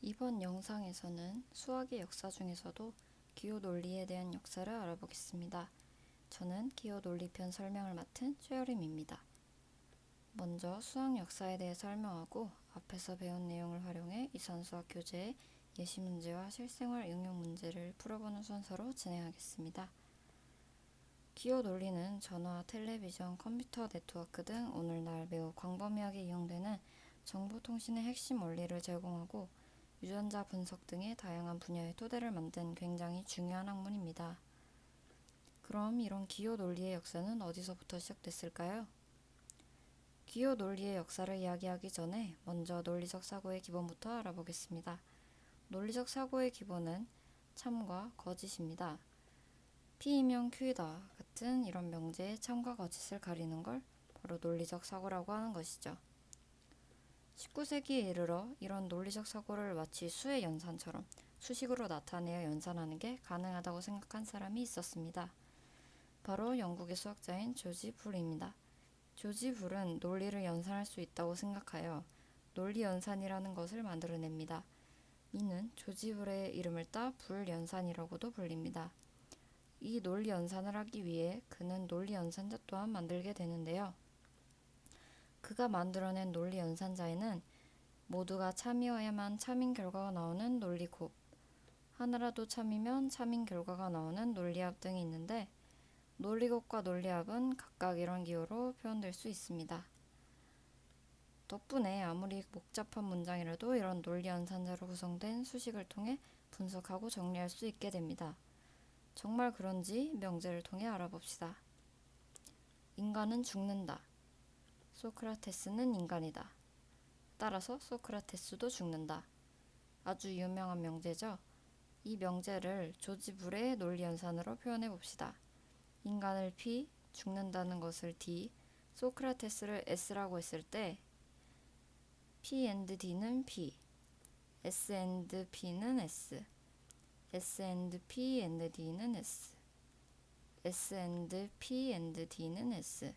이번 영상에서는 수학의 역사 중에서도 기호 논리에 대한 역사를 알아보겠습니다. 저는 기호 논리편 설명을 맡은 최여림입니다. 먼저 수학 역사에 대해 설명하고 앞에서 배운 내용을 활용해 이산수학 교재의 예시 문제와 실생활 응용 문제를 풀어보는 순서로 진행하겠습니다. 기호 논리는 전화, 텔레비전, 컴퓨터 네트워크 등 오늘날 매우 광범위하게 이용되는 정보통신의 핵심 원리를 제공하고 유전자 분석 등의 다양한 분야의 토대를 만든 굉장히 중요한 학문입니다. 그럼 이런 기호 논리의 역사는 어디서부터 시작됐을까요? 기호 논리의 역사를 이야기하기 전에 먼저 논리적 사고의 기본부터 알아보겠습니다. 논리적 사고의 기본은 참과 거짓입니다. P이면 Q이다 같은 이런 명제의 참과 거짓을 가리는 걸 바로 논리적 사고라고 하는 것이죠. 19세기에 이르러 이런 논리적 사고를 마치 수의 연산처럼 수식으로 나타내어 연산하는 게 가능하다고 생각한 사람이 있었습니다. 바로 영국의 수학자인 조지 불입니다. 조지 불은 논리를 연산할 수 있다고 생각하여 논리 연산이라는 것을 만들어냅니다. 이는 조지 불의 이름을 따 불연산이라고도 불립니다. 이 논리 연산을 하기 위해 그는 논리 연산자 또한 만들게 되는데요. 그가 만들어낸 논리 연산자에는 모두가 참이어야만 참인 결과가 나오는 논리곱, 하나라도 참이면 참인 결과가 나오는 논리합 등이 있는데 논리곱과 논리합은 각각 이런 기호로 표현될 수 있습니다. 덕분에 아무리 복잡한 문장이라도 이런 논리 연산자로 구성된 수식을 통해 분석하고 정리할 수 있게 됩니다. 정말 그런지 명제를 통해 알아봅시다. 인간은 죽는다. 소크라테스는 인간이다. 따라서 소크라테스도 죽는다. 아주 유명한 명제죠. 이 명제를 조지 불의 논리 연산으로 표현해 봅시다. 인간을 P, 죽는다는 것을 D, 소크라테스를 S라고 했을 때 P and D는 P, S and P는 S, S and P and D는 S, S and P and D는 S,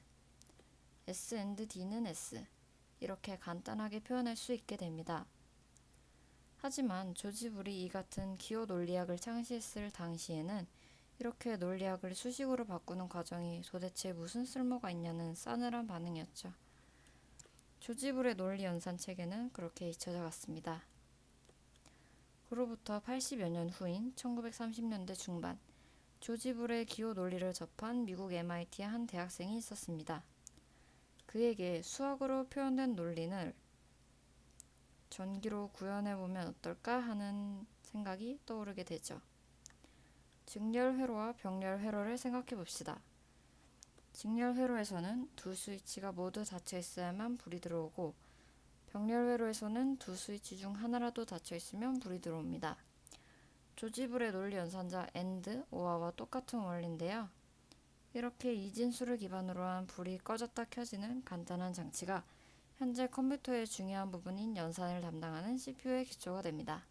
S and D는 S 이렇게 간단하게 표현할 수 있게 됩니다. 하지만 조지 불이 이 같은 기호 논리학을 창시했을 당시에는 이렇게 논리학을 수식으로 바꾸는 과정이 도대체 무슨 쓸모가 있냐는 싸늘한 반응이었죠. 조지 불의 논리 연산 체계는 그렇게 잊혀져 갔습니다. 그로부터 80여 년 후인 1930년대 중반, 조지 불의 기호 논리를 접한 미국 MIT의 한 대학생이 있었습니다. 그에게 수학으로 표현된 논리를 전기로 구현해보면 어떨까 하는 생각이 떠오르게 되죠. 직렬회로와 병렬회로를 생각해봅시다. 직렬회로에서는 두 스위치가 모두 닫혀 있어야만 불이 들어오고 병렬회로에서는 두 스위치 중 하나라도 닫혀 있으면 불이 들어옵니다. 조지 불의 논리 연산자 AND, OR와 똑같은 원리인데요. 이렇게 이진수를 기반으로 한 불이 꺼졌다 켜지는 간단한 장치가 현재 컴퓨터의 중요한 부분인 연산을 담당하는 CPU의 기초가 됩니다.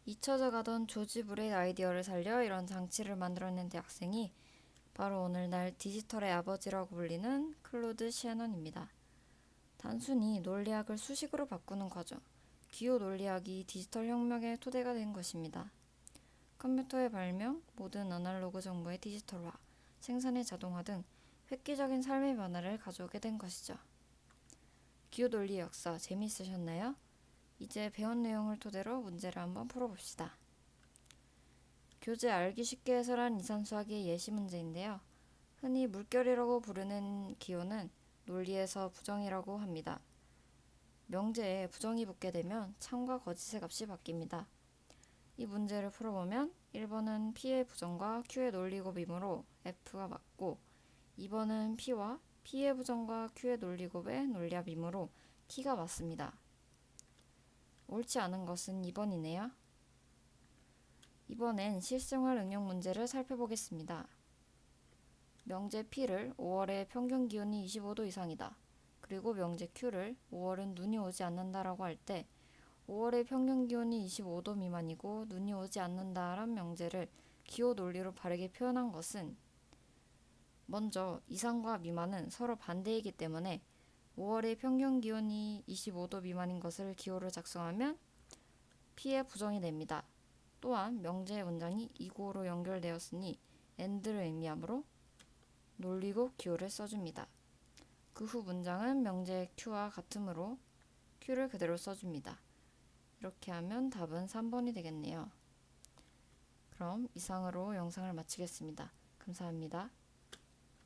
잊혀져 가던 조지 불의 아이디어를 살려 이런 장치를 만들어낸 대학생이 바로 오늘날 디지털의 아버지라고 불리는 클로드 시애넌입니다. 단순히 논리학을 수식으로 바꾸는 과정, 기호 논리학이 디지털 혁명의 토대가 된 것입니다. 컴퓨터의 발명, 모든 아날로그 정보의 디지털화, 생산의 자동화 등 획기적인 삶의 변화를 가져오게 된 것이죠. 기호 논리의 역사 재미있으셨나요? 이제 배운 내용을 토대로 문제를 한번 풀어봅시다. 교재 알기 쉽게 해설한 이산수학의 예시 문제인데요. 흔히 물결이라고 부르는 기호는 논리에서 부정이라고 합니다. 명제에 부정이 붙게 되면 참과 거짓의 값이 바뀝니다. 이 문제를 풀어보면 1번은 P의 부정과 Q의 논리곱이므로 F가 맞고 2번은 P와 P의 부정과 Q의 논리곱의 논리합이므로 T가 맞습니다. 옳지 않은 것은 2번이네요. 이번엔 실생활 응용 문제를 살펴보겠습니다. 명제 P를 5월의 평균 기온이 25도 이상이다. 그리고 명제 Q를 5월은 눈이 오지 않는다라고 할 때 5월의 평균 기온이 25도 미만이고 눈이 오지 않는다란 명제를 기호 논리로 바르게 표현한 것은 먼저 이상과 미만은 서로 반대이기 때문에 5월의 평균 기온이 25도 미만인 것을 기호로 작성하면 P에 부정이 됩니다. 또한 명제의 문장이 이고로 연결되었으니 and를 의미하므로 논리고 기호를 써줍니다. 그 후 문장은 명제의 Q와 같으므로 Q를 그대로 써줍니다. 이렇게 하면 답은 3번이 되겠네요. 그럼 이상으로 영상을 마치겠습니다. 감사합니다.